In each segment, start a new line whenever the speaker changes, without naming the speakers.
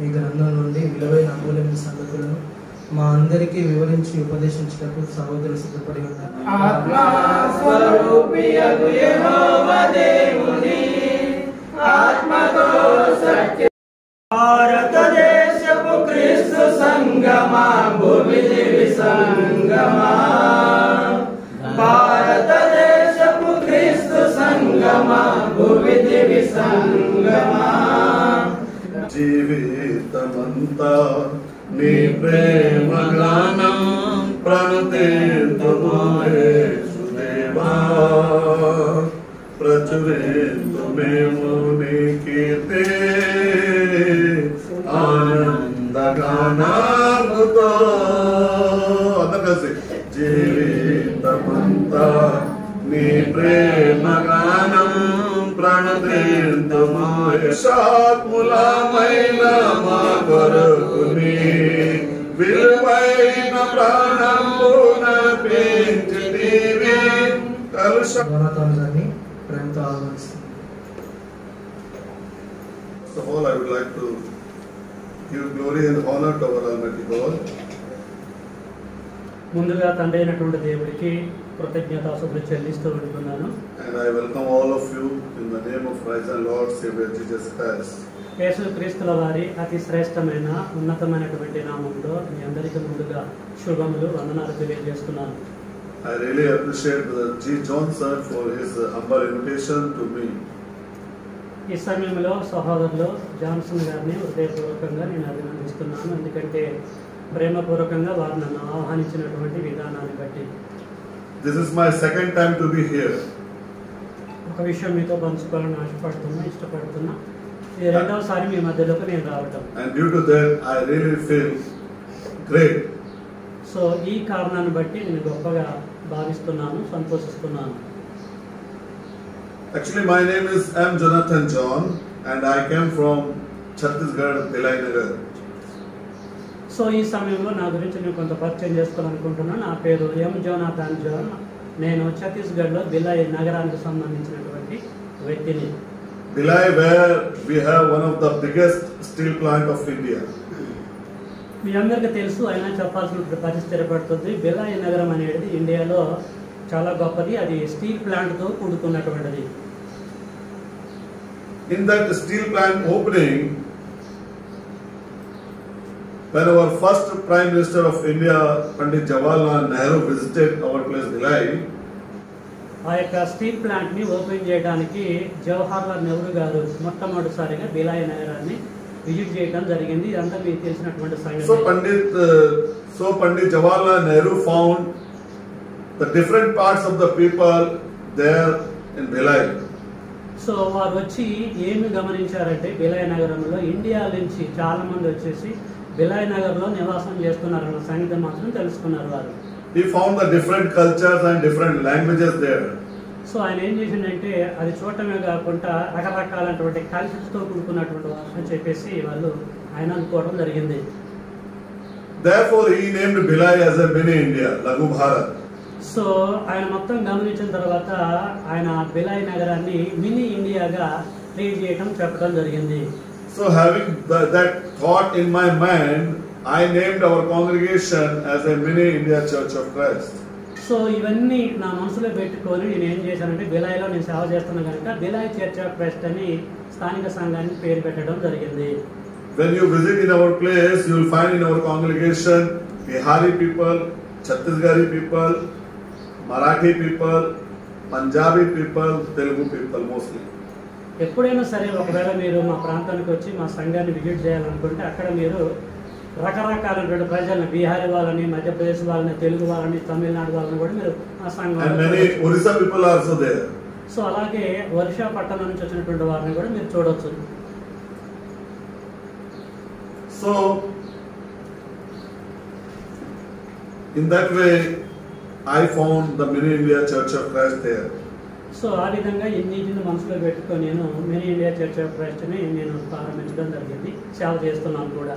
ఈ గ్రంథం నుండి విలువైన అమూల్యమైన సంగతులను మా అందరికీ వివరించి ఉపదేశించటకు సహోదరులు సిద్ధపడి ఉన్నారు.
ఆత్మా స్వరూపియగు యెహోవా దేవుని ఆత్మతో సత్య భారతదేశపు క్రీస్తు సంగమా భూమి దివి సంగమా భారతదేశపు క్రీస్తు సంగమా భూమి దివి సంగమా
జీవితమంతా నీ ప్రేమ గానం ప్రణుతింతుము యేసుదేవా ప్రచురింతు మేము నీ కీర్తి ఆనందగానాలతో అందరూ కలిసి జీవితమంతా నీ ప్రేమ గానం ప్రణతింతుము శాత్ములమైన మా కొరకుని విలువైన ప్రాణంబున పెంచితివి
గారిని ప్రేమతో ఆహ్వానిస్తున్నాను.
First of all, I would like to give glory and honor to our Almighty God.
ముందుగా తండ్రి అయినటువంటి దేవుడికి కృతజ్ఞతాస్తుతులు చెల్లిస్తూ ఉంటున్నాను.
And I welcome all of you in the name of risen Lord Savior Jesus Christ.
యేసు క్రీస్తుల వారి అతి శ్రేష్టమైన ఉన్నతమైనటువంటి నామంలో మీ అందరికీ ముందుగా శుభములు వందనాలు తెలియజేస్తున్నాను.
I really appreciate Brother G. Johnson for his humble invitation to me.
ఈ సమయంలో సహోదరులు జాన్సన్ గారిని హృదయపూర్వకంగా నేను అభినందిస్తున్నాను. ఎందుకంటే ప్రేమపూర్వకంగా వారు నన్ను ఆహ్వానించినటువంటి విధానాన్ని బట్టి.
This is my second time to be here.
ఒక విషయం మీతో పంచుకోవాలని ఇష్టపడుతున్నా. ఇది రెండవసారి మీ మధ్యలోకి నేను రావటం.
And due to that, I really feel great.
So ఈ కారణాన్ని బట్టి నేను గొప్పగా భావిస్తున్నాను, సంతోషిస్తున్నాను.
Actually, my name is M. Jonathan John, and I came from Chhattisgarh, Bhilai Nagar.
So ఈ సమయంలో నా గురించి నేను కొంత పరిచయం చేసుకోవాలనుకుంటున్నాను. నా పేరు ఎం జోనాథన్ జాన్. నేను ఛత్తీస్గఢ్లో భిలాయ్ నగరానికి సంబంధించినటువంటి వ్యక్తిని.
Bhilai, where we have one of the biggest steel plant of India.
మీ అందరికీ తెలుసు, అయినా చెప్పాల్సిన పరిస్థితి ఏర్పడుతుంది. భిలాయ్ నగరం అనేది ఇండియాలో చాలా గొప్పది. అది steel ప్లాంట్తో కూడుకున్నటువంటిది.
In that steel plant opening, when our first Prime Minister of India, Pandit Jawaharlal Nehru, visited our place Bhilai,
ఆ యొక్క స్టీల్ ప్లాంట్ని ఓపెన్ చేయడానికి జవహర్లాల్ నెహ్రూ గారు మొట్టమొదటిసారిగా భిలాయ్ నగరాన్ని విజిట్ చేయడం జరిగింది. ఇదంతా మీకు తెలిసినటువంటి సంగతి.
So Pandit Jawaharlal Nehru found the different parts of the people there in Bhilai.
So వారు వచ్చి ఏమి గమనించారంటే భిలాయ్ నగరంలో ఇండియా నుంచి చాలా మంది వచ్చేసి భిలాయ్ నగర్లో నివాసం చేస్తున్నారన్న సంగతి మాత్రం తెలుసుకున్నారు వారు.
He found the different cultures and different languages there.
So ఆయన ఏం చేసిందంటే అది చూడటమే కాకుండా రకరకాలైనటువంటి కల్చర్స్తో కూడుకున్నటువంటి వారు అని చెప్పేసి వాళ్ళు ఆయన అనుకోవడం జరిగింది.
Therefore, he named Bhilai as a mini India, Laghu Bharat.
So ఆయన మొత్తం గమనించిన తర్వాత ఆయన భిలాయ్ నగరాన్ని మినీ ఇండియాగా ట్రీట్ చేయడం చెప్పడం జరిగింది.
So having that thought in my mind, I named our congregation as a mini India Church of Christ.
So ఇవన్నీ నా మనసులో పెట్టుకొని నేను ఏం చేశానంటే భిలాయ్లో నేను సేవ చేస్తున్నా కనుక భిలాయ్ చర్చ్ ఆఫ్ క్రైస్ట్ అని స్థానిక సంఘానికి పేరు పెట్టడం జరిగింది.
When you visit in our place, you will find in our congregation Bihari people, Chhattisgarhi people, Marathi people, Punjabi people, Telugu people mostly.
ఎప్పుడైనా సరే ఒకవేళ మీరు మా ప్రాంతానికి వచ్చి మా సంఘాన్ని విజిట్ చేయాలనుకుంటే అక్కడ మీరు రకరకాలైనటువంటి ప్రజలను, బీహారీ వాళ్ళని, మధ్యప్రదేశ్ వాళ్ళని, తెలుగు వాళ్ళని, తమిళనాడు వాళ్ళని కూడా మీరు ఆ సంఘంలో
Orissa people are also there.
So అలాగే ఒరిస్సా పట్టణం నుంచి వచ్చినటువంటి వారిని కూడా మీరు చూడొచ్చు.
So in that way, I found the mini India Church of Christ there.
So ఆ విధంగా ఇన్నింటిని మనసులో పెట్టుకొని నేను మినీ ఇండియా చర్చ్ ఆఫ్ క్రైస్ట్ని నేను ప్రారంభించడం జరిగింది. సేవ చేస్తున్నాను కూడా.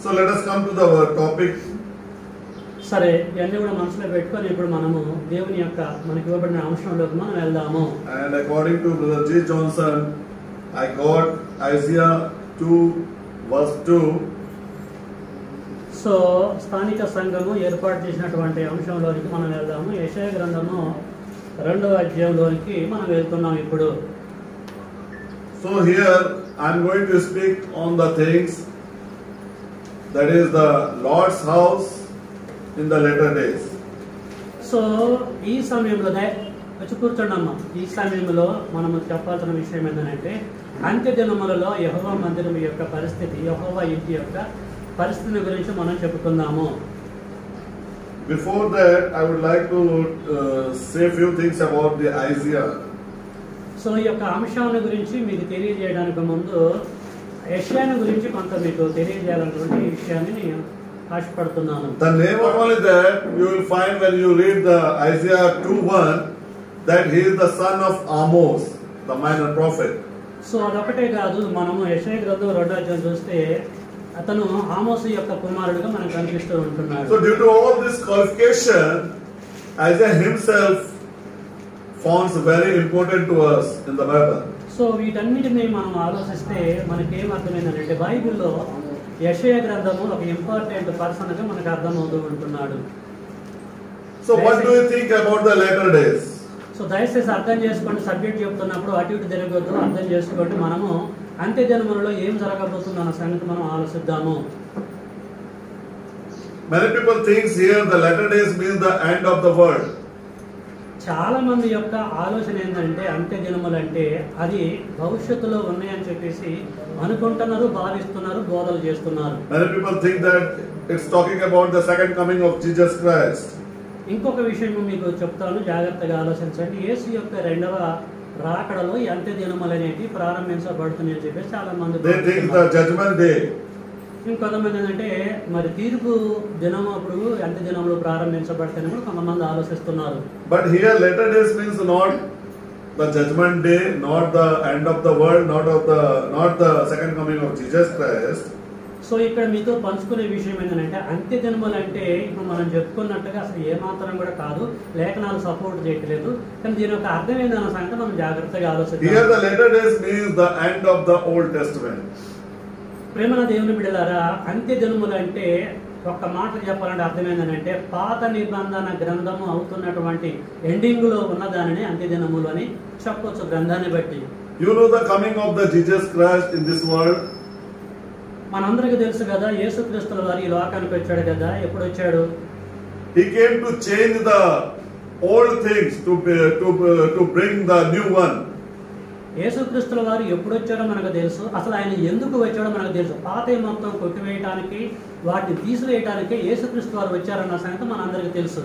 So let us come to the topic.
సరే, ఇవన్నీ కూడా మనసులో పెట్టుకొని ఇప్పుడు మనము దేవుని యొక్క మనకి ఇవ్వబడిన అంశంలోకి మనం వెళ్దాము.
And according to Brother G. Johnson, I got Isaiah 2 verse 2.
So స్థానిక సంఘము ఏర్పాటు చేసినటువంటి అంశంలోనికి మనం వెళ్దాము. యెషయా గ్రంథము 2వ అధ్యాయంలోనికి మనం వెళ్తున్నాం ఇప్పుడు.
So here I am going to speak on the things that is the Lord's house in the latter days.
So ఈ సమయంలో వచ్చి కూర్చోండమ్మా. ఈ సమయంలో మనము చెప్పాల్సిన విషయం ఏంటంటే అంత్య దినములలో యెహోవా మందిరం యొక్క పరిస్థితి, యెహోవా ఇంటి యొక్క పరిస్థితిని గురించి మనం చెప్పుకుందాము.
Before that, I would like to say a few things about the Isaiah.
So ఈ యొక్క అంశాన్ని గురించి మీకు తెలియజేయడానికి ముందు యెషయాను గురించి కొంత మీకు తెలియజేయాలన్నటువంటి విషయాన్ని నేను ఆశపడుతున్నాను.
The name of only that you will find when you read the Isaiah 2:1 that he is the son of Amos, the minor prophet.
So అదొకటే కాదు, మనము యెషయా గ్రంథం 2వ అధ్యాయం చూస్తే అతను ఆమోసు యొక్క కుమారుడుగా మనకు కనిపిస్తూ ఉంటున్నాడు.
So due to all this qualification, Isaiah himself found very important to us in the Bible.
So వీటన్నిటిని మనం ఆలోచిస్తే మనకేం అర్థమైందంటే బైబిల్లో యెషయా గ్రంథము ఒక ఇంపార్టెంట్ పర్సన్ గా మనకు అర్థమవుతూ ఉంటున్నాడు.
So what do you think about the latter days?
So దయచేసి అర్థం చేసుకోండి. సబ్జెక్ట్ చెప్తున్నప్పుడు అటు ఇటు తిరగొద్దు, అర్థం చేసుకోండి. మనము అంత్య దినములలో ఏం జరగబోతుందో అన్న సంగతి మనం ఆలోచిద్దాము.
Many people think here the latter days means the end of the world.
చాలా మంది యొక్క ఆలోచన ఏంటంటే అంత్య దినములు అంటే అది భవిష్యత్తులో ఉన్నాయని చెప్పేసి అనుకుంటున్నారు, భావిస్తున్నారు, బోధలు చేస్తున్నారు.
Many people think that it's talking about the second coming of Jesus Christ.
ఇంకొక విషయం మీకు చెప్తాను, జాగ్రత్తగా ఆలోచించండి. యేసు యొక్క 2వ రాకడలో ఈ అంత్య దినములు అనేవి ప్రారంభించబడుతున్నాయని చెప్పేసి చాలా మంది
They think the judgment day.
ఇంకొంతమంది ఏంటంటే మరి తీర్పు దినం అప్పుడు అంత్య దినములు ప్రారంభించబడతాయని కూడా కొంతమంది ఆలోచిస్తున్నారు.
But here latter days means not the judgment day, not the end of the world, not the second coming of Jesus Christ.
So ఇక్కడ మీతో పంచుకునే విషయం ఏంటంటే అంత్య దినములు అంటే ఇప్పుడు మనం చెప్పుకున్నట్టుగా అసలు ఏమాత్రం కూడా కాదు, లేఖనాలు సపోర్ట్ చేయట్లేదు. కానీ దీని యొక్క అర్థం ఏందన్న సంగతి మనం జాగ్రత్తగా ఆలోచిద్దాం.
Here the latter days means the end of the Old Testament.
ప్రేమన దేవుని బిడ్డలారా, అంత్య దినములు అంటే ఒక్క మాట చెప్పాలంటే అర్థం ఏంటంటే పాత నిబంధన గ్రంథము అవుతున్నటువంటి ఎండింగ్ లో ఉన్న దానిని అంత్య దినములు అని చెప్పొచ్చు గ్రంథాన్ని బట్టి.
You know the coming of the Jesus Christ in this world.
మనందరికీ తెలుసు కదా, యేసుక్రీస్తుల వారు ఈ లోకానికి వచ్చాడు కదా. ఎప్పుడు వచ్చాడు?
He came to change the old things to bring the new one.
యేసుక్రీస్తుల వారు ఎప్పుడు వచ్చాడో మనకు తెలుసు. అసలు ఆయన ఎందుకు వచ్చాడో మనకు తెలుసు. పాత మొత్తం కొట్టివేయటానికి, వాటిని తీసివేయటానికి యేసుక్రీస్తు వారు వచ్చారన్న సంగతి మనందరికీ తెలుసు.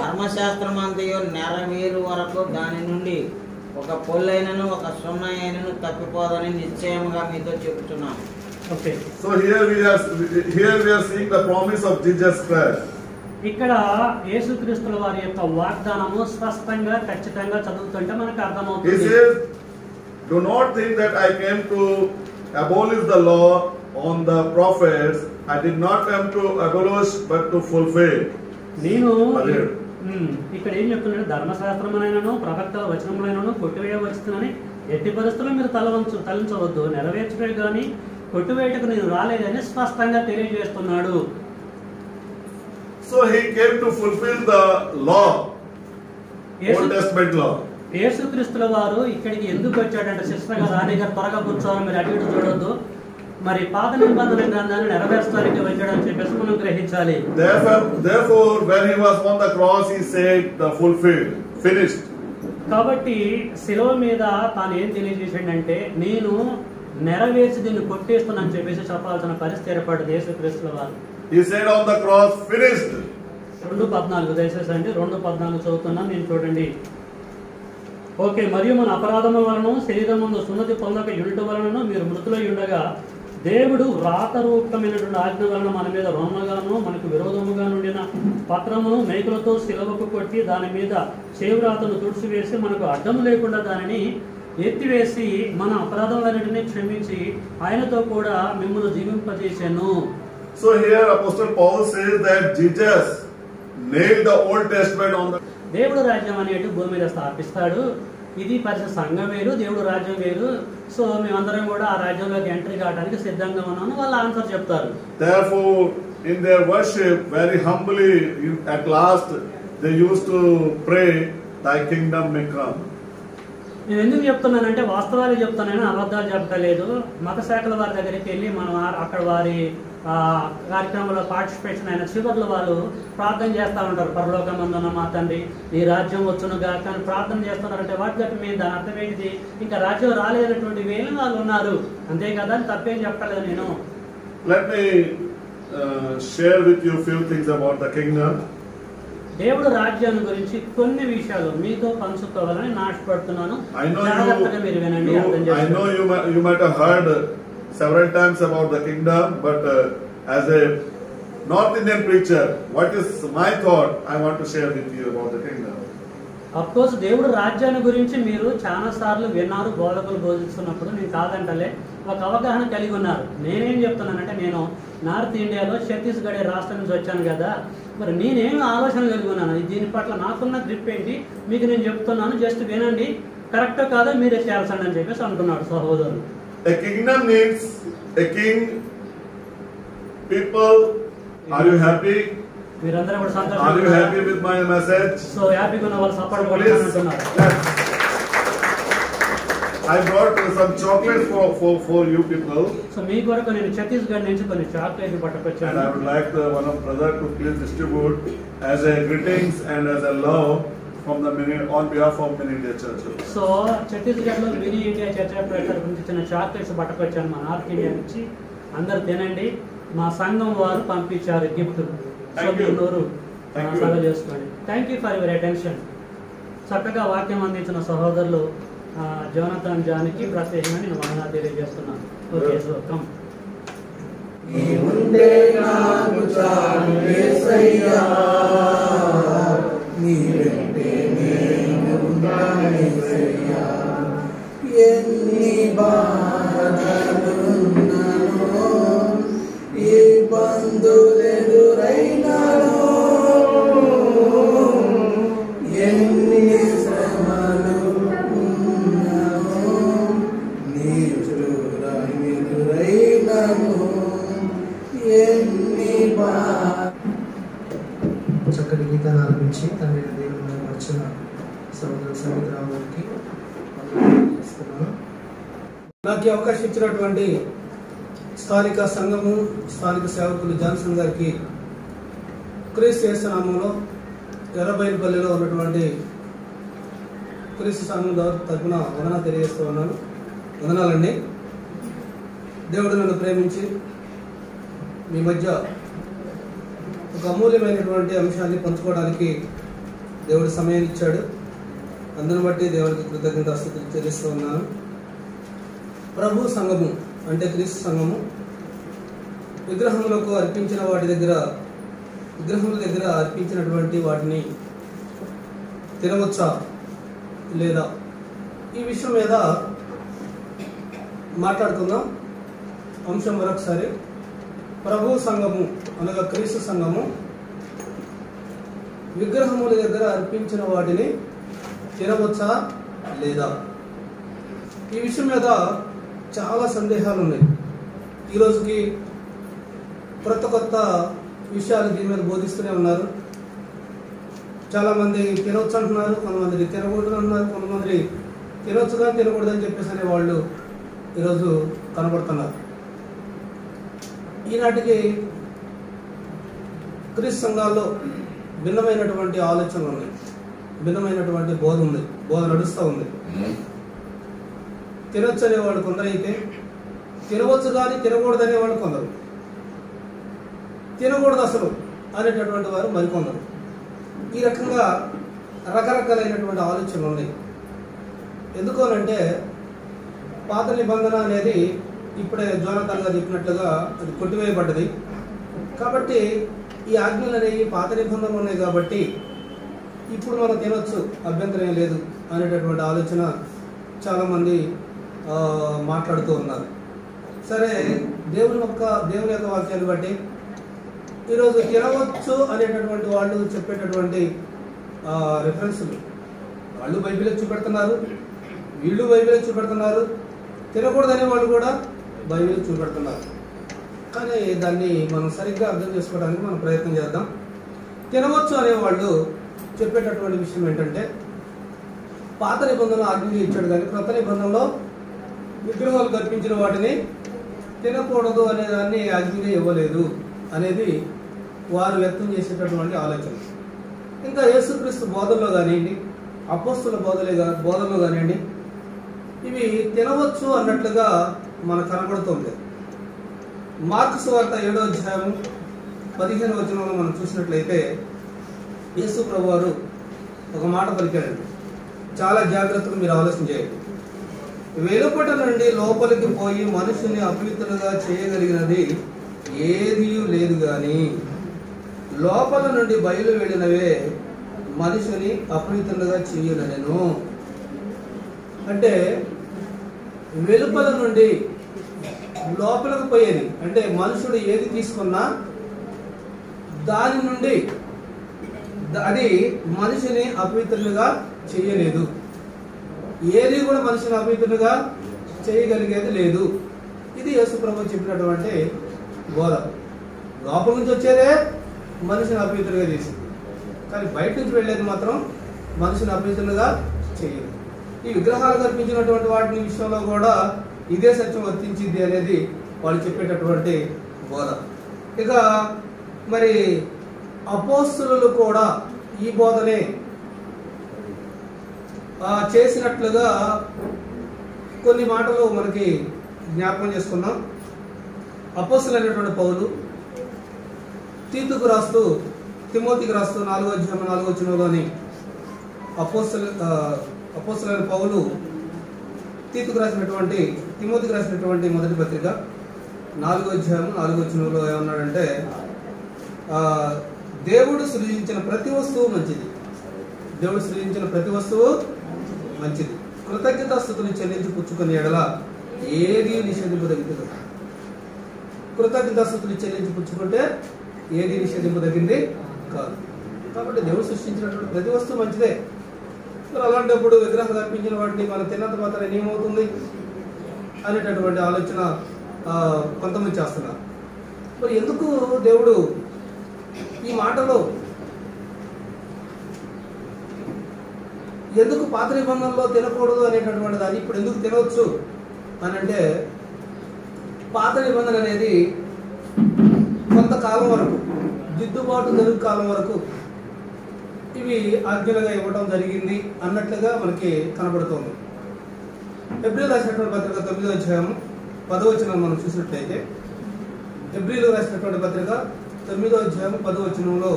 ధర్మశాస్త్రమంతయు నెరవేరు వరకు దాని నుండి ఒక పొల్లైనను ఒక సున్న అయినను తప్పిపోదని నిశ్చయముగా మీతో చెబుతున్నాను.
Okay,
So here we are seeing the promise of Jesus Christ.
ఇక్కడ యేసుక్రీస్తుల వారి యొక్క వాగ్దానము స్పష్టంగా ఖచ్చితంగా చదువుతుంటే మనకు
He
అర్థమవుతుంది.
says, do not think that I came to abolish the law on the prophets. I did not come to abolish but to fulfill.
నేను
అదే.
ఇక్కడ ఏం చెప్తున్నాడు? ధర్మశాస్త్రమునైనను ప్రవక్తల వచనములైనను కొట్టివేయవచ్చునని ఎట్టి పరిస్థితుల్లో మీరు తలంచవద్దు, నెరవేర్చడే గాని కొట్టివేయటకు నేను రాలేదని స్పష్టంగా తెలియజేస్తున్నాడు.
So he came to fulfill the law, Old Testament law.
యేసుక్రీస్తుల వారు ఇక్కడికి ఎందుకు వచ్చాడంటే శిష్యులుగా రాణిగా త్వరగా కూర్చోవాలి, మీరు అటు ఇటు చూడొద్దు, మరి పాత నిబంధన గ్రంథాన్ని నెరవేర్చడానికి వచ్చాడని చెప్పేసి మనం గ్రహించాలి.
Therefore, when he was on the cross, he said, "The fulfilled, finished."
కాబట్టి శిలువ మీద తాను ఏం తెలియజేసాడంటే నేను నెరవేర్చి దీన్ని కొట్టేస్తున్నాను చెప్పేసి చెప్పాల్సిన పరిస్థితి ఏర్పడింది యేసుక్రీస్తుల వారు.
He said on the cross, "Finished."
2:14 దయచేసి అండి, 2:14 చదువుతున్నాను నేను, చూడండి. ఓకే, మరియు మన అపరాధముల వలన శరీరమును సున్నతి పొందక యుండట వలన మీరు మృతులై ఉండగా దేవుడు వ్రాతరూపమైనటువంటి ఆజ్ఞ వలన మన మీద రోమగాను మనకు విరోధముగా నుండిన పత్రమును మేకులతో శిలవకు కొట్టి దాని మీద చేవ్రాతను తుడిచివేసి మనకు అడ్డం లేకుండా దానిని ఎత్తివేసి మన అపరాధములన్నిటినీ క్షమించి ఆయనతో కూడా మిమ్మల్ని జీవింపజేశాను.
So here Apostle Paul says that Jesus nailed the Old Testament on the
దేవుడు రాజ్యం అనేటి భూమి మీద స్థాపిస్తాడు. ఇది పరిస్థితి, సంఘం వేరు, దేవుడు రాజ్యం వేరు. సో మేమందరం కూడా ఆ రాజ్యంలోకి ఎంట్రీ కావడానికి సిద్ధంగా ఉన్నామని వాళ్ళు ఆన్సర్ చెప్తారు.
Therefore, in their worship, very humbly, at last, they used to pray, "Thy kingdom may come."
నేను ఎందుకు చెప్తున్నానంటే వాస్తవాలు చెప్తున్నాను, అబద్ధాలు చెప్పలేదు. మత శాఖల వారి దగ్గరికి వెళ్ళి మనం అక్కడ వారి కార్యక్రమంలో పార్టిసిపేషన్ అయిన చివరిలో వాళ్ళు ప్రార్థన చేస్తూ ఉంటారు. పరలోకమందున్న మా తండ్రి నీ రాజ్యం వచ్చునుగా కానీ ప్రార్థన చేస్తున్నారంటే వాటి గట్టి మేము దాని అర్థం ఏంటిది? ఇంకా రాజ్యం రాలేనటువంటి వేలు వాళ్ళు ఉన్నారు, అంతే కదా, తప్పేం చెప్పలేదు నేను.
Let me share with you few things about the kingdom.
దేవుడు రాజ్యాన్ని గురించి కొన్ని విషయాలు మీతో పంచుకోవాలని ఆశపడుతున్నాను.
I know
జాగ్రత్తగా మీరు వినండి, అర్థం చేసుకోండి.
you might have heard several times about the kingdom, but as a North Indian preacher, what is my thought I want to share with you about the kingdom.
Of course దేవుడు రాజ్యాన్ని గురించి మీరు చాలా సార్లు విన్నారు, బోధకులు బోధిస్తున్నప్పుడు. నేను కాదంటలే, ఒక అవగాహన కలిగి ఉన్నారు. నేనేం చెప్తున్నానంటే, నేను నార్త్ ఇండియాలో ఛత్తీస్గఢ్ రాష్ట్రం నుంచి వచ్చాను కదా, మరి నేనేం ఆలోచన కలిగి ఉన్నాను, దీని పట్ల నాకున్న గ్రిప్ ఏంటి మీకు నేను చెప్తున్నాను, జస్ట్ వినండి, కరెక్టో కాదో మీరే చేయాల్సండి అని చెప్పేసి అంటున్నాడు సహోదరుడు.
A kingdom needs a king. People, are you happy?
మీరందరూ కూడా
Are you
సంతోషంగా,
happy with my message?
So హ్యాపీగా ఉన్న వాళ్ళు సపోర్ట్
Please,
కొట్టాలని అంటున్నారు.
I brought some chocolates for you people,
so మీ కొరకు నేను ఛత్తీస్గఢ్ నుంచి కొన్ని చాక్లెట్లు
and
పట్టుకొచ్చాను.
I would like one of brother to please distribute as a greetings and as a love from the on behalf of Mini India Church.
So Chhattisgarh లో mini India చర్చ ప్రకారం నుంచి చిన్న చాక్లెట్స్ పట్టుకొచ్చాను మా నార్త్ ఇండియా నుంచి. అందరు తినండి, మా సంఘం వారు పంపించారు గిఫ్ట్. So
Thank you.
మీరు నోరు
Thank you.
సర్వ్ చేసుకోండి. Thank you for your attention. చక్కగా వాక్యం అందించిన సహోదరులు జోనథన్ జాన్కి ప్రత్యేకంగా నేను వందనాలు తెలియజేస్తున్నాను. Okay, so come.
నీవుంటే నాకు చాలు యేసయ్యా, నీ వెంటే నేను ఉంటాను యేసయ్యా. ఎన్ని బాధలున్ననో, ఇబ్బందులెదురైనానో, ఎన్ని శ్రమలు ఉన్ననో, నీ ఎదురైనానో, చక్కటి గీతాన్ని ఆలపించి తండ్రి దేవుని వచ్చిన సహోదరు సమిత్రావు గారికి ఇస్తున్నాను. నాకు ఈ అవకాశం ఇచ్చినటువంటి స్థానిక సంఘము, స్థానిక సేవకులు జాన్సన్ గారికి క్రీస్తు యేసు నామములో ఎర్రబైనపల్లిలో ఉన్నటువంటి క్రీస్తు సంఘం తరపున వందనాలు తెలియజేస్తూ ఉన్నాను. వందనాలండి. దేవుడు నన్ను ప్రేమించి మీ మధ్య ఒక అమూల్యమైనటువంటి అంశాన్ని పంచుకోవడానికి దేవుడు సమయాన్ని ఇచ్చాడు. అందుని బట్టి దేవుడికి కృతజ్ఞతాస్తుతులు చెల్లిస్తూ ఉన్నాను. ప్రభు సంఘము అంటే క్రీస్తు సంఘము విగ్రహములకు అర్పించిన వాటి దగ్గర, విగ్రహముల దగ్గర అర్పించినటువంటి వాటిని తినవచ్చా లేదా, ఈ విషయం మీద మాట్లాడుకుందాం. అంశం మరొకసారి, ప్రభు సంఘము అనగా క్రీస్తు సంఘము విగ్రహముల దగ్గర అర్పించిన వాటిని తినవచ్చా లేదా, ఈ విషయం మీద చాలా సందేహాలు ఉన్నాయి. ఈరోజుకి కొత్త విషయాలు దీని మీద బోధిస్తూనే ఉన్నారు. చాలామంది తినవచ్చు అంటున్నారు, కొంతమంది తినకూడదు అంటున్నారు, కొంతమంది తినవచ్చుగా తినకూడదని చెప్పేసి అనే వాళ్ళు ఈరోజు కనబడుతున్నారు. ఈనాటికి క్రీస్తు సంఘాల్లో భిన్నమైనటువంటి ఆలోచనలు ఉన్నాయి, భిన్నమైనటువంటి బోధ ఉంది, బోధ నడుస్తూ ఉంది. తినొచ్చు అనేవాడు కొందరైతే, తినవచ్చు కానీ తినకూడదు అనేవాడు కొందరు, తినకూడదు అసలు అనేటటువంటి వారు మరికొందరు. ఈ రకంగా రకరకాలైనటువంటి ఆలోచనలు ఉన్నాయి. ఎందుకు అనంటే పాత నిబంధన అనేది ఇప్పుడే జోనథన్ గారు చెప్పినట్లుగా అది కొట్టివేయబడ్డది. కాబట్టి ఈ ఆజ్ఞలు అనేవి పాత నిబంధనలు ఉన్నాయి కాబట్టి ఇప్పుడు మనం తినొచ్చు, అభ్యంతరం ఏం లేదు అనేటటువంటి ఆలోచన చాలామంది మాట్లాడుతూ ఉన్నారు. సరే, దేవుని యొక్క వాక్యాన్ని బట్టి ఈరోజు తినవచ్చు అనేటటువంటి వాళ్ళు చెప్పేటటువంటి రెఫరెన్స్లు. వాళ్ళు బైబిలే చూపెడుతున్నారు, వీళ్ళు బైబిలే చూపెడుతున్నారు, తినకూడదనే వాళ్ళు కూడా బైబిల్ చూపెడుతున్నారు. కానీ దాన్ని మనం సరిగ్గా అర్థం చేసుకోవడానికి మనం ప్రయత్నం చేద్దాం. తినవచ్చు అనేవాళ్ళు చెప్పేటటువంటి విషయం ఏంటంటే, పాత నిబంధనలో ఆజ్ఞలు ఇచ్చాడు కానీ క్రొత్త నిబంధనలో విగ్రహాలు కల్పించిన వాటిని తినకూడదు అనే దాన్ని ఆజ్ఞగా ఇవ్వలేదు అనేది వారు వ్యక్తం చేసేటటువంటి ఆలోచన. ఇంకా యేసుక్రీస్తు బోధనలో కానివ్వండి, అపోస్తుల బోధనలో కానివ్వండి, ఇవి తినవచ్చు అన్నట్లుగా మనకు కనబడుతుంది. మార్కు సువార్త 7వ అధ్యాయం 15వ వచనంలో మనం చూసినట్లయితే యేసు ప్రభువారు ఒక మాట పలికాడండి. చాలా జాగ్రత్తగా మీరు ఆలోచన చేయండి. వెలుపట నుండి లోపలికి పోయి మనుషుని అపవిత్రులుగా చేయగలిగినది ఏదీ లేదు గాని లోపల నుండి బయలు వెళ్ళినవే మనుషుని అపవిత్రులుగా చేయనెను. అంటే వెలుపల నుండి లోపలికి పోయేది అంటే మనుషుడు ఏది తీసుకున్నా దాని నుండి అది మనిషిని అపవిత్రులుగా చేయలేదు. ఏది కూడా మనిషిని అపవిత్రులుగా చేయగలిగేది లేదు. ఇది యేసు ప్రభువు చెప్పినటువంటి బోధ. లోపల నుంచి వచ్చేదే మనిషిని అపవిత్రులుగా చేసింది, కానీ బయట నుంచి వెళ్ళేది మాత్రం మనిషిని అపవిత్రులుగా చేయదు. ఈ విగ్రహాలు కల్పించినటువంటి వాటి విషయంలో కూడా ఇదే సత్యం వర్తించింది అనేది వాళ్ళు చెప్పేటటువంటి బోధ. ఇక మరి అపోస్తులు కూడా ఈ బోధనే చేసినట్లుగా కొన్ని మాటలు మనకి జ్ఞాపకం చేసుకున్నాం. అపోస్తులు అయినటువంటి పౌలు తిమోతికి రాస్తూ 4వ అధ్యాయం 4వ వచనంలోని అపోస్తులైన పౌలు తిమోతికి రాసినటువంటి మొదటి పత్రిక 4వ అధ్యాయం 4వ వచనంలో ఏమన్నాడంటే, దేవుడు సృజించిన ప్రతి వస్తువు మంచిది. దేవుడు సృజించిన ప్రతి వస్తువు మంచిది. కృతజ్ఞతాస్తుతులు చెల్లించి పుచ్చుకునే ఎడల ఏది నిషేధింపదగింది కదా. కృతజ్ఞతాస్తుతులు చెల్లించి పుచ్చుకుంటే ఏది నిషేధింపదగింది కాదు. కాబట్టి దేవుడు సృష్టించినటువంటి ప్రతి వస్తువు మంచిదే. మరి అలాంటప్పుడు విగ్రహం కల్పించిన వాటిని మనం తిన్నంత మాత్రం ఏమవుతుంది అనేటటువంటి ఆలోచన కొంతమంది చేస్తున్నారు. మరి ఎందుకు దేవుడు ఈ మాటలో ఎందుకు పాత నిబంధనలో తినకూడదు అనేటటువంటి దాన్ని ఇప్పుడు ఎందుకు తినవచ్చు అని అంటే, పాత నిబంధన అనేది కొంతకాలం వరకు, దిద్దుబాటు జరుగు కాలం వరకు ఇవి ఆజ్ఞలుగా ఇవ్వడం జరిగింది అన్నట్లుగా మనకి కనబడుతోంది. హెబ్రీయులకు రాసినటువంటి పత్రిక 9వ అధ్యాయం 10వ వచనం మనం చూసినట్లయితే, హెబ్రీయులకు రాసినటువంటి పత్రిక 9వ అధ్యాయం 10వ వచనంలో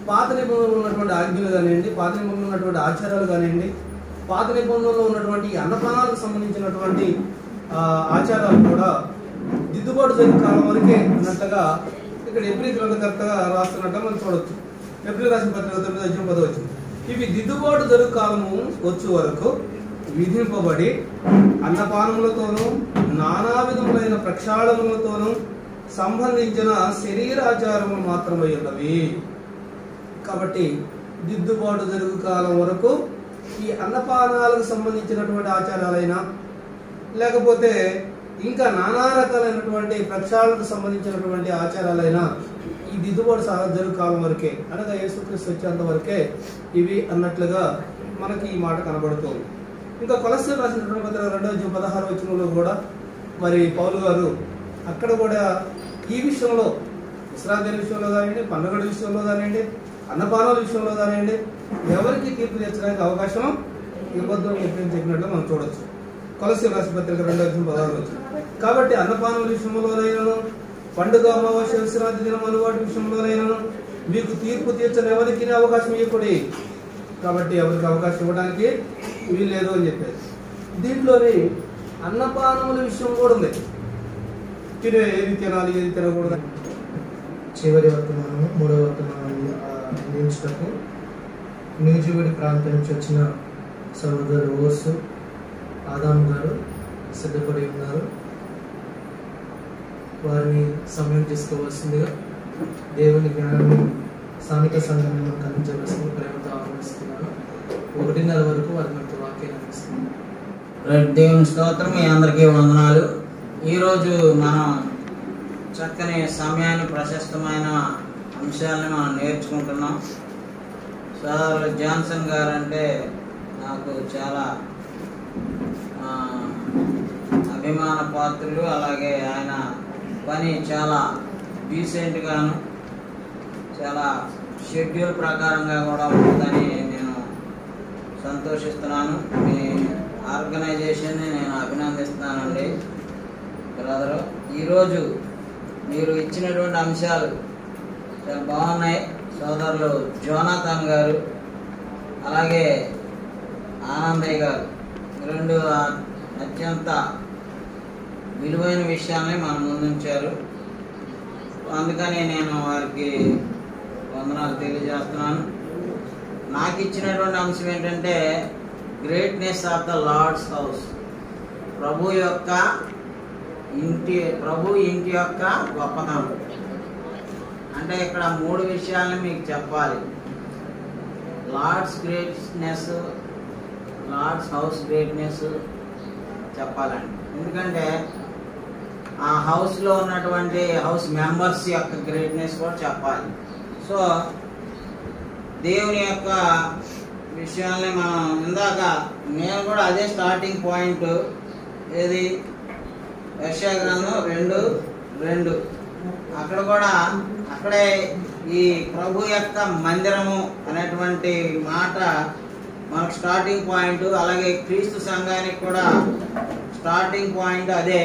పాత నిబంధనలో ఉన్నటువంటి ఆజ్ఞలు కానివ్వండి, పాత నిబంధనలో ఉన్నటువంటి ఆచారాలు కానివ్వండి, పాత నిబంధనలో ఉన్నటువంటి అన్నపానాలకు సంబంధించినటువంటి ఆచారాలు కూడా దిద్దుబాటు జరిగిన కాలం వరకే అన్నట్టుగా ఇక్కడ హెబ్రీ గ్రంథకర్తగా రాస్తున్నట్టు మనం చూడవచ్చు. హెబ్రీ రాసిన పత్రిక 9వ అధ్యాయం 10వ వచనం, ఇవి దిద్దుబాటు జరుగు కాలము వచ్చు వరకు విధింపబడి అన్నపానములతోనూ నానా విధములైన ప్రక్షాళనలతోనూ సంబంధించిన శరీరాచారములు మాత్రమై ఉన్నవి. కాబట్టి దిద్దుబాటు జరుగు కాలం వరకు ఈ అన్నపానాలకు సంబంధించినటువంటి ఆచారాలైనా లేకపోతే ఇంకా నానా రకాలైనటువంటి ప్రక్షాళనకు సంబంధించినటువంటి ఆచారాలైనా ఈ దిద్దుబాటు జరుగు కాలం వరకే, అనగా యేసుక్రీస్తు వచ్చేంత వరకే ఇవి అన్నట్లుగా మనకి ఈ మాట కనబడుతుంది. ఇంకా కొలస్సీయులకు రాసినటువంటి పత్రిక 2వ అధ్యాయం 16వ వచనంలో కూడా మరి పౌలు గారు అక్కడ కూడా ఈ విషయంలో, విశ్రాంతి విషయంలో కానివ్వండి, పండుగల విషయంలో కానివ్వండి, అన్నపానాల విషయంలో కానివ్వండి, ఎవరికి తీర్పు తెచ్చడానికి అవకాశం ఇవ్వద్దు అని చెప్పినట్లు మనం చూడొచ్చు. కొలస్సీయులకు రాసిన పత్రిక 2వ అధ్యాయం 16వ వచనం. కాబట్టి అన్నపానాల విషయంలోనైనాను, పండుగ, అమావాస్య, విశ్రాంతి దినం అనువాటి విషయంలోనైనాను మీకు తీర్పు తీర్చని ఎవరికి అవకాశం ఇవ్వకూడదు. కాబట్టి ఎవరికి అవకాశం ఇవ్వడానికి వీల్లేదు అని చెప్పారు. దీంట్లోని అన్నపానముల విషయం కూడా ఉంది. ఏది తినాలి, ఏది తినకూడదు.
చివరి వర్తమానము 3వ వర్తమానాన్ని అందించటకు న్యూజివీడ్ ప్రాంతం నుంచి వచ్చిన సహోదరు ఓర్సు ఆదాము గారు సిద్ధపడి ఉన్నారు. వారిని సమయం తీసుకోవాల్సిందిగా దేవుని జ్ఞానాన్ని స్థానిక సంఘాన్ని మనకు అందించవలసింది ప్రేమతో ఆహ్వానిస్తున్నాను. 1:30 వరకు వారి మనకు వాక్యాన్ని అందిస్తున్నారు.
దేవుని స్తోత్రం. మీ అందరికీ వందనాలు. ఈరోజు మనం చక్కని సమయాన్ని, ప్రశస్తమైన అంశాలను మనం నేర్చుకుంటున్నాం. సోదరులు జాన్సన్ గారు అంటే నాకు చాలా అభిమాన పాత్రులు. అలాగే ఆయన పని చాలా డీసెంట్గాను, చాలా షెడ్యూల్ ప్రకారంగా కూడా ఉంటుందని నేను సంతోషిస్తున్నాను. మీ ఆర్గనైజేషన్ని నేను అభినందిస్తున్నానండి బ్రదరు. ఈరోజు మీరు ఇచ్చినటువంటి అంశాలు చాలా బాగున్నాయి. సోదరులు జోనాథన్ గారు అలాగే ఆనందయ్య గారు రెండు అత్యంత విలువైన విషయాల్ని మన ముందుంచారు. అందుకని నేను వారికి వందనాలు తెలియజేస్తున్నాను. నాకు ఇచ్చినటువంటి అంశం ఏంటంటే greatness of the lord's house. ప్రభు ఇంటి యొక్క గొప్పతనం. అంటే ఇక్కడ 3 విషయాలను మీకు చెప్పాలి. Lord's greatness, lord's house greatness చెప్పాలండి. ఎందుకంటే ఆ హౌస్లో ఉన్నటువంటి హౌస్ మెంబర్స్ యొక్క గ్రేట్నెస్ కూడా చెప్పాలి. సో దేవుని యొక్క విషయాల్ని మనం ఇందాక నేను కూడా అదే స్టార్టింగ్ పాయింట్. ఏది? యెషయా గ్రంథం 2:2. అక్కడ కూడా అక్కడే ఈ ప్రభు యొక్క మందిరము అనేటువంటి మాట మనకు స్టార్టింగ్ పాయింట్. అలాగే క్రీస్తు సంఘానికి కూడా స్టార్టింగ్ పాయింట్ అదే.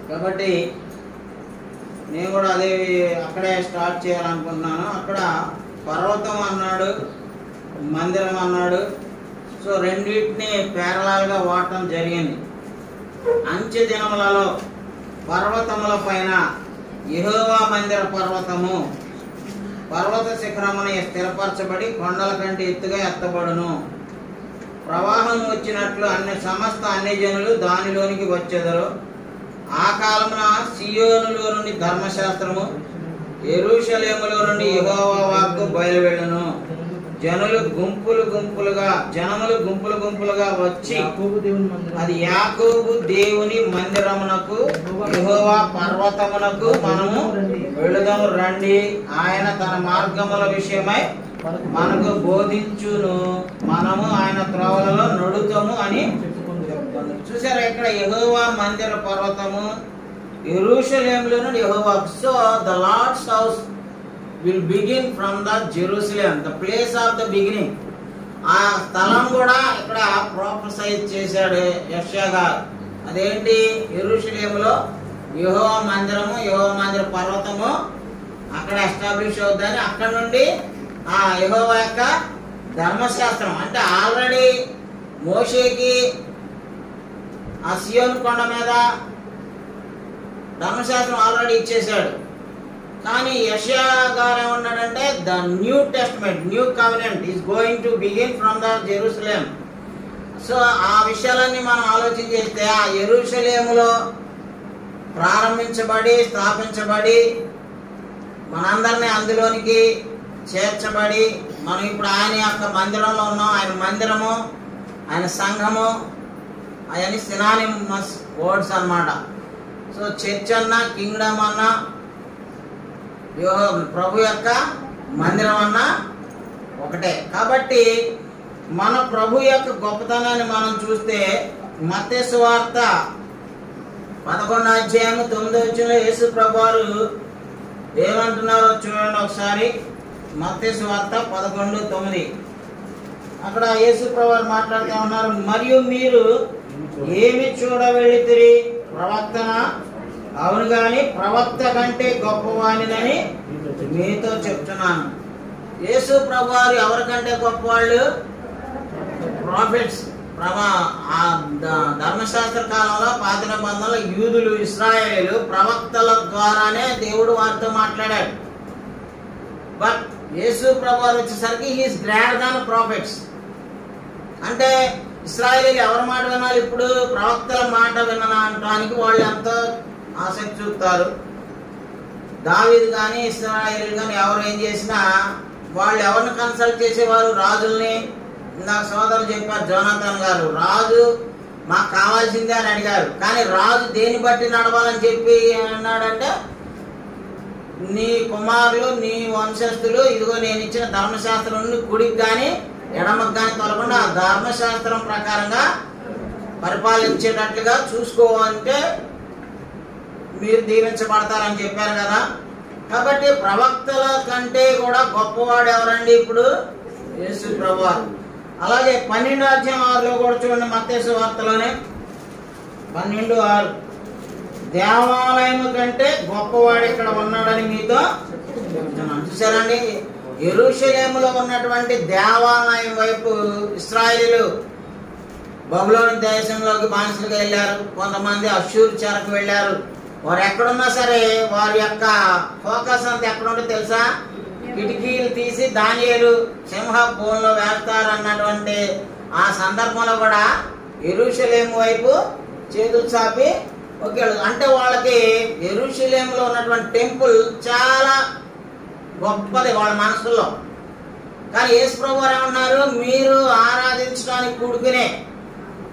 కాబట్టి నేను కూడా అదే అక్కడే స్టార్ట్ చేయాలనుకుంటున్నాను. అక్కడ పర్వతం అన్నాడు, మందిరం అన్నాడు. సో రెండింటిని ప్యారలాల్గా వాడటం జరిగింది. అంచె దినములలో పర్వతముల పైన యెహోవా మందిర పర్వతము పర్వత శిఖరమున స్థిరపరచబడి కొండల కంటే ఎత్తుగా ఎత్తబడును. ప్రవాహం వచ్చినట్లు సమస్త అన్ని జనులు దానిలోనికి వచ్చెదరు. ఆ కాలమున సియోనులో నుండి ధర్మశాస్త్రము, యెరూషలేములో నుండి యెహోవా వాక్కు బయలువెళ్ళును. జనములు గుంపులు గుంపులుగా వచ్చి అది యాకోబు దేవుని మందిరమునకు, యెహోవా పర్వతమునకు మనము వెళుదాము రండి. ఆయన తన మార్గముల విషయమై మనకు బోధించును, మనము ఆయన త్రోవలలో నడుతాము అని చూసారా. ఇక్కడ యెహోవా మందిర పర్వతము, యెరూషలేములో నుండి యెహోవా. So the lord's house will begin from the Jerusalem, the place of the beginning. ఆ స్థలం కూడా ఇక్కడ ప్రొఫెసైజ్ చేశాడు యెషయా గారు. అదేంటి? యెరూషలేములో యెహోవా మందిరము, యెహోవా మందిర పర్వతము అక్కడ ఎస్టాబ్లిష్ అవుతుందని. అక్కడ నుండి ఆ యెహోవా యొక్క ధర్మశాస్త్రం అంటే ఆల్రెడీ మోషేకి ఆ సియోను కొండ మీద ధర్మశాస్త్రం ఆల్రెడీ ఇచ్చేశాడు. కానీ యెషయా గారు ఏమన్నాడంటే the new testament, new covenant is going to begin from the Jerusalem. So ఆ విషయాలన్నీ మనం ఆలోచన చేస్తే ఆ యెరూషలేములో ప్రారంభించబడి స్థాపించబడి మనందరినీ అందులోనికి చేర్చబడి మనం ఇప్పుడు ఆయన యొక్క మందిరంలో ఉన్నాం. ఆయన మందిరము, ఆయన సంఘము అవన్నీ సినానిమస్ వర్డ్స్ అన్నమాట. సో చర్చ్ అన్నా, కింగ్డమ్ అన్నా, ప్రభు యొక్క మందిరం అన్న ఒకటే. కాబట్టి మన ప్రభు యొక్క గొప్పతనాన్ని మనం చూస్తే మత్తయి సువార్త 11:9 యేసు ప్రభువారు ఏమంటున్నారో చూడండి ఒకసారి. మత్తయి సువార్త 11:9 అక్కడ యేసు ప్రభువారు మాట్లాడుతూ ఉన్నారు. మరియు మీరు ఏమి చూడవెళితిరి? ప్రవక్తన? అవును గాని ప్రవక్త కంటే గొప్పవాణినని మీతో చెప్తున్నాను. యేసు ప్రభువారు ఎవరికంటే గొప్పవాళ్ళు? ప్రాఫిట్స్. ధర్మశాస్త్ర కాలంలో పాత నిబంధనలో యూదులు, ఇశ్రాయేలీలు ప్రవక్తల ద్వారానే దేవుడు వారితో మాట్లాడాడు. బట్ యేసు ప్రభువారు వచ్చేసరికి he is greater than profits. అంటే ఇశ్రాయేలీలు ఎవరి మాట వినాలి? ఇప్పుడు ప్రవక్తల మాట వినడానికి వాళ్ళు ఎంతో ఆసక్తి చూపుతారు. దావీదు కానీ ఇశ్రాయేలు కానీ ఎవరు ఏం చేసినా వాళ్ళు ఎవరిని కన్సల్ట్ చేసేవారు? రాజుల్ని. నాకు సోదరులు చెప్పారు, జోనాథన్ గారు, రాజు మాకు కావాల్సిందే అని అడిగారు. కానీ రాజు దేని బట్టి నడవాలని చెప్పి అన్నాడంటే, నీ కుమారులు నీ వంశస్థులు ఇదిగో నేను ఇచ్చిన ధర్మశాస్త్రం నుండి కుడికి కానీ ఎడమకు కానీ తొలగకుండా ఆ ధర్మశాస్త్రం ప్రకారంగా పరిపాలించేటట్లుగా చూసుకోవాలంటే మీరు దీవించబడతారని చెప్పారు కదా. కాబట్టి ప్రవక్తల కంటే కూడా గొప్పవాడు ఎవరండి? ఇప్పుడు యేసు ప్రభువారు. అలాగే 12:6 కూడా చూడండి, మత్తయి సువార్తలోనే 12:6, దేవాలయం కంటే గొప్పవాడు ఇక్కడ ఉన్నాడని మీతో చెప్తున్నాను. చూసారండి, యెరూషలేములో ఉన్నటువంటి దేవాలయం వైపు ఇశ్రాయేలీయులు బబులోను దేశంలోకి బానిసలుగా వెళ్ళారు. కొంతమంది అష్షూరు చెరకు వెళ్ళారు. వారు ఎక్కడున్నా సరే వారి యొక్క ఫోకస్ అంతా ఎక్కడుంటే తెలుసా? కిటికీలు తీసి దానియేలు సింహ బోన్లో వేస్తారు అన్నటువంటి ఆ సందర్భంలో కూడా యెరూషలేము వైపు చేతులు చాపి ఒకేళ్ళు. అంటే వాళ్ళకి యెరూషలేములో ఉన్నటువంటి టెంపుల్ చాలా గొప్పది వాళ్ళ మనసులో. కానీ యేసు ప్రభువు ఏమన్నారు? మీరు ఆరాధించడానికి కూడుకునే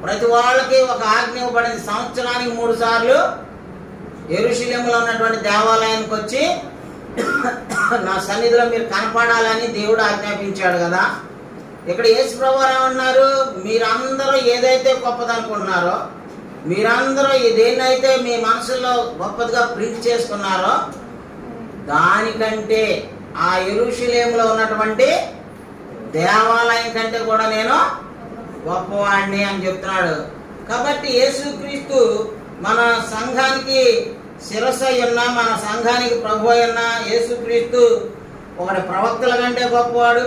ప్రతి వాళ్ళకి ఒక ఆజ్ఞ ఇవ్వబడింది. సంవత్సరానికి 3 సార్లు యెరూషలేములో ఉన్నటువంటి దేవాలయానికి వచ్చి నా సన్నిధిలో మీరు కనపడాలని దేవుడు ఆజ్ఞాపించాడు కదా. ఇక్కడ యేసు ప్రభువు ఏమన్నారు? మీరందరూ ఏదైతే గొప్పదనుకుంటున్నారో, మీరందరూ దేన్నైతే మీ మనసులో గొప్పదిగా ప్రింట్ చేసుకున్నారో దానికంటే ఆ యెరూషలేములో ఉన్నటువంటి దేవాలయం కంటే కూడా నేను గొప్పవాడిని అని చెప్తున్నాడు. కాబట్టి యేసుక్రీస్తు మన సంఘానికి శిరస్సు అయ్యున్నా, మన సంఘానికి ప్రభు అయినా యేసుక్రీస్తు ఒకటి ప్రవక్తల కంటే గొప్పవాడు,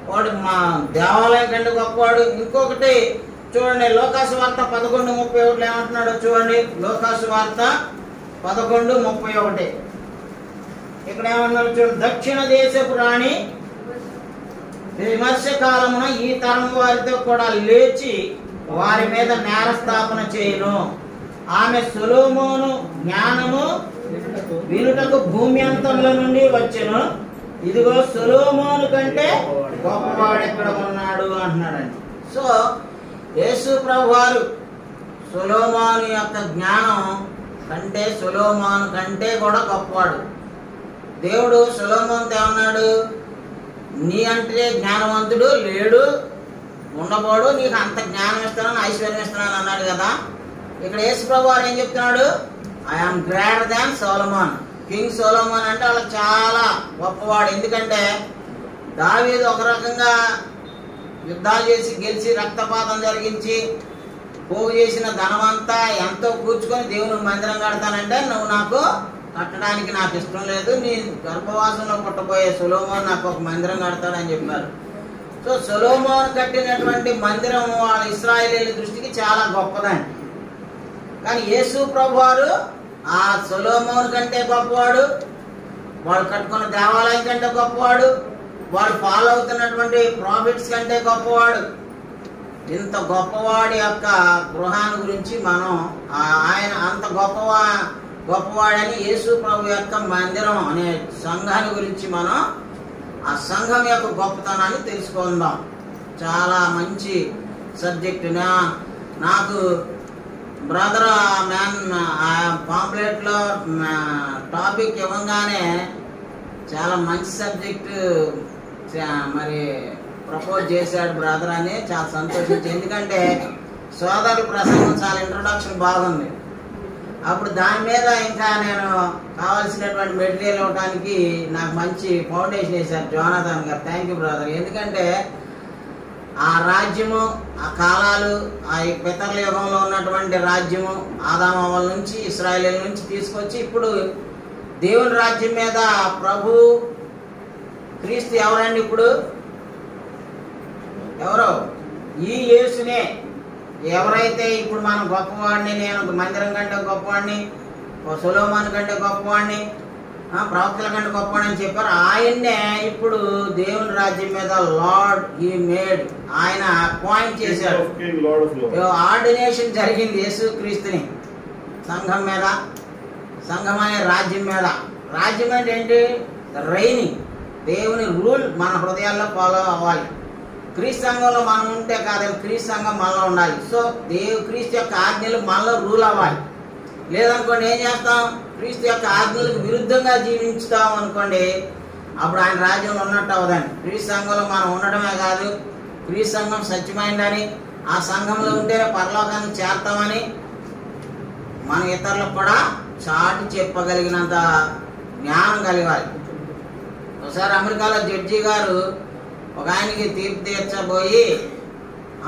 ఒకటి మా దేవాలయం కంటే గొప్పవాడు. ఇంకొకటి చూడండి, లోకాసు వార్త 11:31 ఏమంటున్నాడో చూడండి. లోకాసు వార్త 11:31 ఇక్కడ ఏమన్నాడు చూడండి. దక్షిణ దేశపు రాణి విమర్శ కాలమున ఈ తరం వారితో కూడా లేచి వారి మీద నేరస్థాపన చేయను. ఆమె సొలొమోను జ్ఞానము వినుటకు భూమి అంతముల నుండి వచ్చెను. ఇదిగో సొలొమోను కంటే గొప్పవాడు ఎక్కడ ఉన్నాడు అంటున్నాడండి. సో యేసు ప్రభు వారు సొలొమోను యొక్క జ్ఞానం కంటే, సొలొమోను కంటే కూడా గొప్పవాడు. దేవుడు సొలొమోనుతో ఏమన్నాడు? నీ అంటే జ్ఞానవంతుడు లేడు, ఉండబోడు, నీకు అంత జ్ఞానం ఇస్తానని ఐశ్వర్యం ఇస్తున్నాను అన్నాడు కదా. ఇక్కడ యేసు ప్రభు వారు ఏం చెప్తున్నాడు? I'm greater than Solomon. King Solomon అంటే వాళ్ళకి చాలా గొప్పవాడు. ఎందుకంటే దావీదు ఒక రకంగా యుద్ధాలు చేసి గెలిచి రక్తపాతం జరిగించి పోగు చేసిన ధనమంతా ఎంతో కూర్చుకొని దేవుని మందిరం కడతానంటే, నువ్వు నాకు కట్టడానికి నాకు ఇష్టం లేదు, నీ గర్భవాసంలో పుట్టబోయే సొలొమోన్ నాకు ఒక మందిరం కడతాడని చెప్పారు. సో సొలొమోన్ కట్టినటువంటి మందిరం వాళ్ళ ఇశ్రాయేలీయుల దృష్టికి చాలా గొప్పదండి. కానీ యేసు ప్రభు వారు ఆ సొలొమోన్ కంటే గొప్పవాడు, వాళ్ళు కట్టుకున్న దేవాలయం కంటే గొప్పవాడు, వాళ్ళు ఫాలో అవుతున్నటువంటి ప్రాఫిట్స్ కంటే గొప్పవాడు. ఇంత గొప్పవాడి యొక్క గృహాన్ని గురించి మనం ఆయన అంత గొప్పవాడని యేసు ప్రభు యొక్క మందిరం అనే సంఘాన్ని గురించి మనం ఆ సంఘం యొక్క గొప్పతనాన్ని తెలుసుకుందాం. చాలా మంచి సబ్జెక్టు. నాకు బ్రదర్ పాంప్లెట్లో టాపిక్ ఇవ్వగానే చాలా మంచి సబ్జెక్టు మరి ప్రపోజ్ చేశాడు బ్రదర్ అని చాలా సంతోషించి. ఎందుకంటే సోదరు ప్రసంగం చాలా ఇంట్రొడక్షన్ బాగుంది. అప్పుడు దాని మీద ఇంకా నేను కావాల్సినటువంటి మెటీరియల్ ఇవ్వడానికి నాకు మంచి ఫౌండేషన్ వేశారు జోనాథన్ గారు. Thank you brother. ఎందుకంటే ఆ రాజ్యము, ఆ కాలాలు, ఆ పితరుల యుగంలో ఉన్నటువంటి రాజ్యము ఆదాము అవ్వల నుంచి ఇశ్రాయేలీయుల నుంచి తీసుకొచ్చి ఇప్పుడు దేవుని రాజ్యం మీద ప్రభు క్రీస్తు ఎవరండి? ఇప్పుడు ఎవరో ఈ యేసునే. ఎవరైతే ఇప్పుడు మనం గొప్పవాడిని, నేను మందిరం కంటే గొప్పవాడిని, సొలొమోను కంటే గొప్పవాడిని, ప్రవక్తల కంటే గొప్పవాడిని అని చెప్పారు, ఆయన్నే ఇప్పుడు దేవుని రాజ్యం మీద లార్డ్ ఈ మేడ్, ఆయన అపాయింట్ చేశాడు. ఆర్డినేషన్ జరిగింది యేసు క్రీస్తుని సంఘం మీద, సంఘం అనే రాజ్యం మీద. రాజ్యం అంటే ఏంటి? రైనింగ్. దేవుని రూల్ మన హృదయాల్లో ఫాలో అవ్వాలి. క్రీస్తు సంఘంలో మనం ఉంటే కాదు, క్రీస్తు సంఘం మనలో ఉండాలి. సో క్రీస్తు యొక్క ఆజ్ఞలు మనలో రూల్ అవ్వాలి. లేదనుకోండి ఏం చేస్తాం? క్రీస్తు యొక్క ఆజ్ఞలకు విరుద్ధంగా జీవించుతాం అనుకోండి, అప్పుడు ఆయన రాజ్యంలో ఉన్నట్టు అవ్వదండి. క్రీస్తు సంఘంలో మనం ఉండటమే కాదు, క్రీస్తు సంఘం సత్యమైందని, ఆ సంఘంలో ఉంటేనే పరలోకానికి చేరతామని మన ఇతరులకు కూడా చాటి చెప్పగలిగినంత జ్ఞానం కలిగాలి. ఒకసారి అమెరికాలో జడ్జి గారు ఒక ఆయనకి తీర్పు తీర్చబోయి,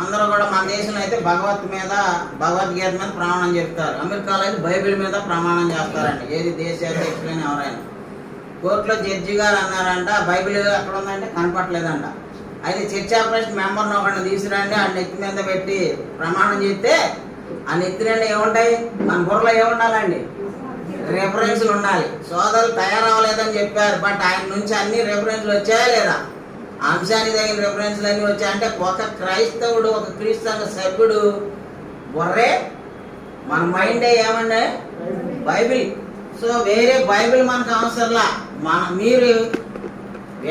అందరూ కూడా మన దేశంలో అయితే భగవద్గీత మీద ప్రమాణం చెప్తారు, అమెరికాలో అయితే బైబిల్ మీద ప్రమాణం చేస్తారండి. ఏది దేశాధ్యక్షులైన ఎవరైనా. కోర్టులో జడ్జి గారు అన్నారంట, బైబిల్ ఎక్కడ ఉందంటే కనపట్లేదంట. అయితే చర్చ్ ఆపరేషన్ మెంబర్ని ఒకరిని తీసుకురండి, ఆ నెత్తి మీద పెట్టి ప్రమాణం చేస్తే ఆ నెత్తి నుండి ఏముంటాయి? మన బుర్రలో ఏముండాలండి? రెఫరెన్స్లు ఉండాలి. సోదరులు తయారవ్వలేదని చెప్పారు, బట్ ఆయన నుంచి అన్ని రెఫరెన్స్లు వచ్చాయా లేదా? అంశానికి తగిన రెఫరెన్స్లు అన్నీ వచ్చాయంటే ఒక క్రైస్తవుడు, ఒక క్రీస్తు సంఘ సభ్యుడు బుర్రే, మన మైండే ఏమండే? బైబిల్. సో వేరే బైబిల్ మనకు అవసరంలా. మీరు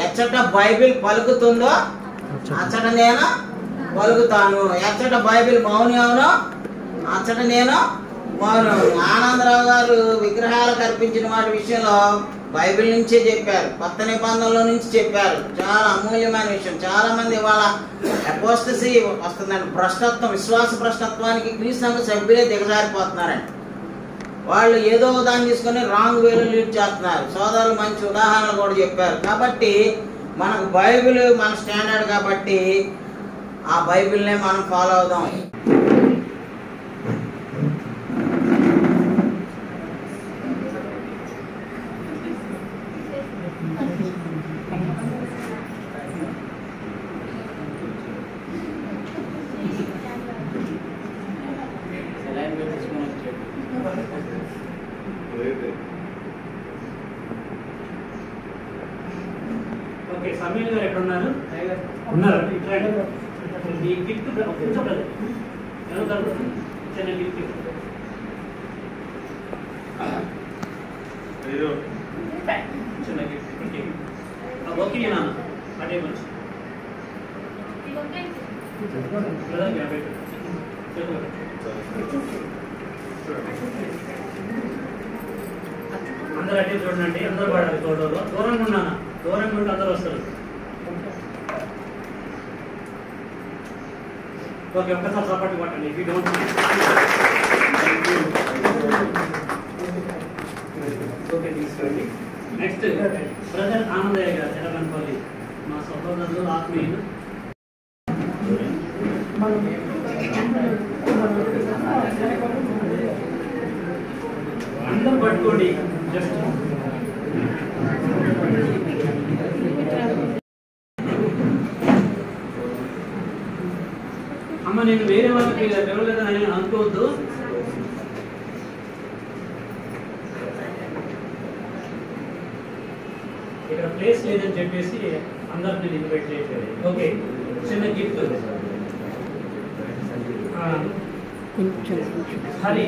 ఎచ్చట బైబిల్ పలుకుతుందో అచ్చట నేను పలుకుతాను, ఎచ్చట బైబిల్ మౌని అవునో అచ్చట నేను మౌనం. ఆనందరావు గారు విగ్రహాలకు అర్పించిన వాటి విషయంలో బైబిల్ నుంచే చెప్పారు, కొత్త నిబంధనలో నుంచి చెప్పారు. చాలా అమూల్యమైన విషయం. చాలా మంది ఇవాళ అపోస్టసీ వస్తుందండి, భ్రష్టత్వం, విశ్వాస భ్రష్టత్వానికి క్రీస్తు సంఘ సభ్యులే దిగజారిపోతున్నారండి. వాళ్ళు ఏదో దాన్ని తీసుకొని రాంగ్ వేలో లీడ్ చేస్తున్నారు. సోదరులు మంచి ఉదాహరణలు కూడా చెప్పారు. కాబట్టి మనకు బైబిల్ మన స్టాండర్డ్ కాబట్టి ఆ బైబిల్నే మనం ఫాలో అవుదాం.
ఓకే, సమీర్ గారు ఎక్కడ ఉన్నారు? ఉన్నారు. ఈ గిఫ్ట్ కూర్చోలేదు, చిన్న గిఫ్ట్. చిన్న గిఫ్ట్ ఓకే నాన్న, అదే మంచి అందరూ అటే చూడండి, అందరూ పడాలి ఫోటోలో. దూరంగా ఉన్నానా? దూరంగా ఉంటే అందరూ వస్తారు. ఓకే, ఒక్కసారి సపోర్ట్ కొట్టండి. ఇఫ్ యూ డోంట్ ఓకే తీసుకోండి. నెక్స్ట్ బ్రదర్ ఆనందయ్య గారు, ఎర్రగనపల్లి, మా సహోదరులు, ఆత్మీయులు. అందరూ పట్టుకోండి. జస్ట్ అమ్మ, నేను వేరే వాళ్ళకి పిలవలేదని అనుకోవద్దు. ఇక్కడ ప్లేస్ లేదని చెప్పేసి అందరిని ఇన్వైట్ చేయలేదు. ఓకే, చిన్న గిఫ్ట్. హరి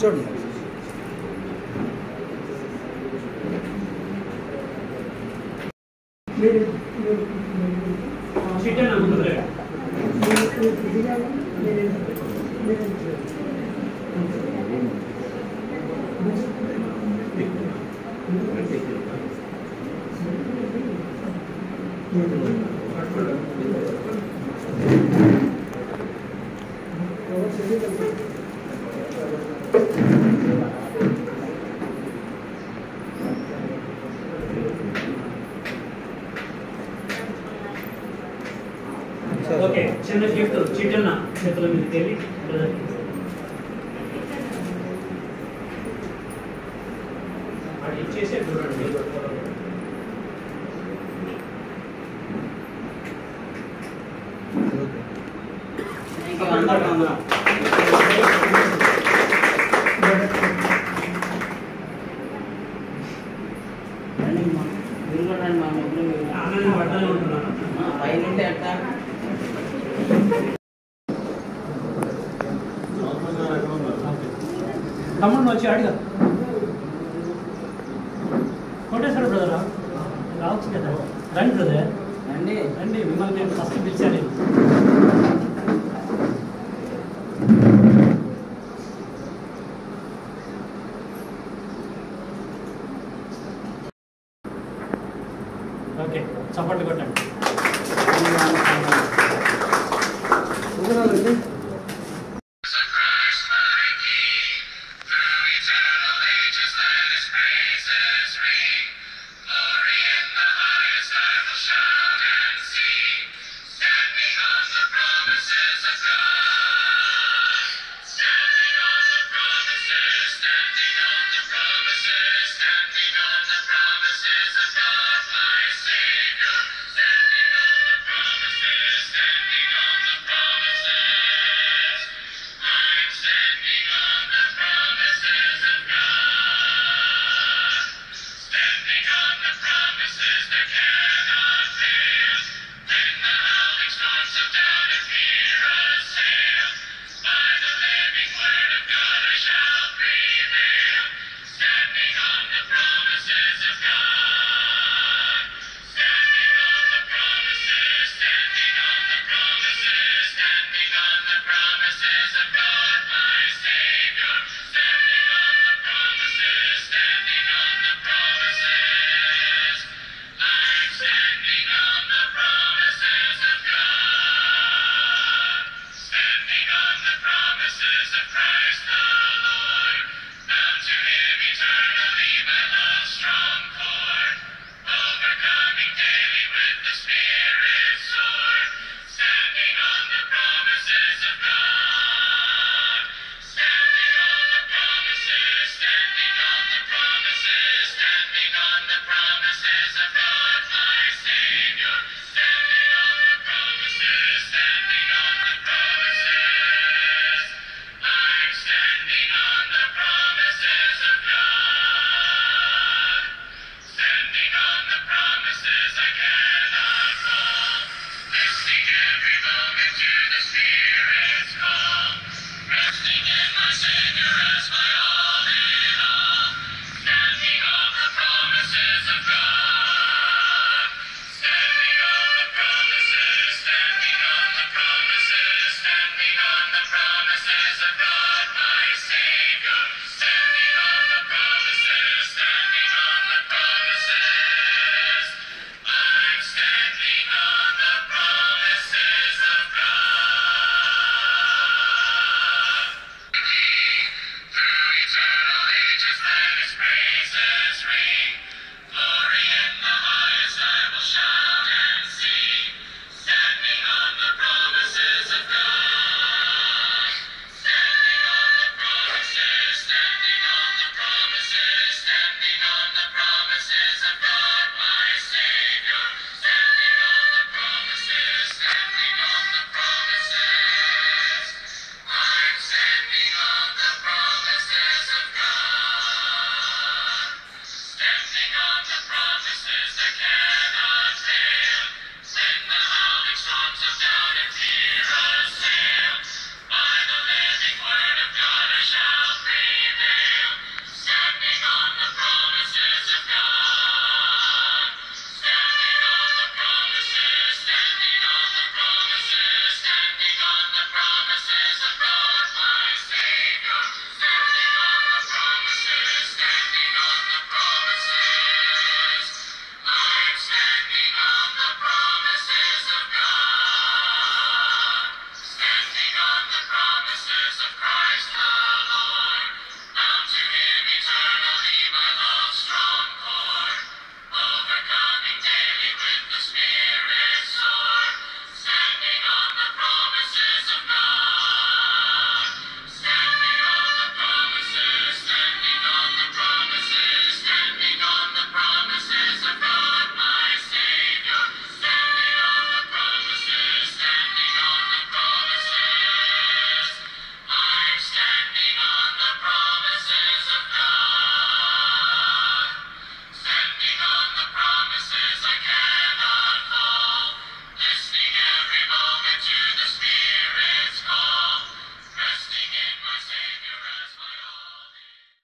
చూడండి.
చిట్టన ముందులే ఓకే, చిన్న గిఫ్ట్ చిట్టన్న చేతుల మీదకి వెళ్ళి అది ఇచ్చేసే చూడండి.
అందరికీ వందనాలు. రండి అమ్మా. మీరు కూడా రండి మా ముగ్గురు మీరు.
ఆనందం పడ్డానే ఉంటున్నాను.
పైనుంటే ఎట్లా?
తమ్ముడు వచ్చి అడిగా కోటేశ్వర బ్రదరా రావచ్చు కదా. రండి బ్రదర్,
రండి.
రండి. మిమ్మల్ని నేను ఫస్ట్ పిలిచాను. ఓకే, చప్పట్లు కొట్టండి.
వందనాలండి.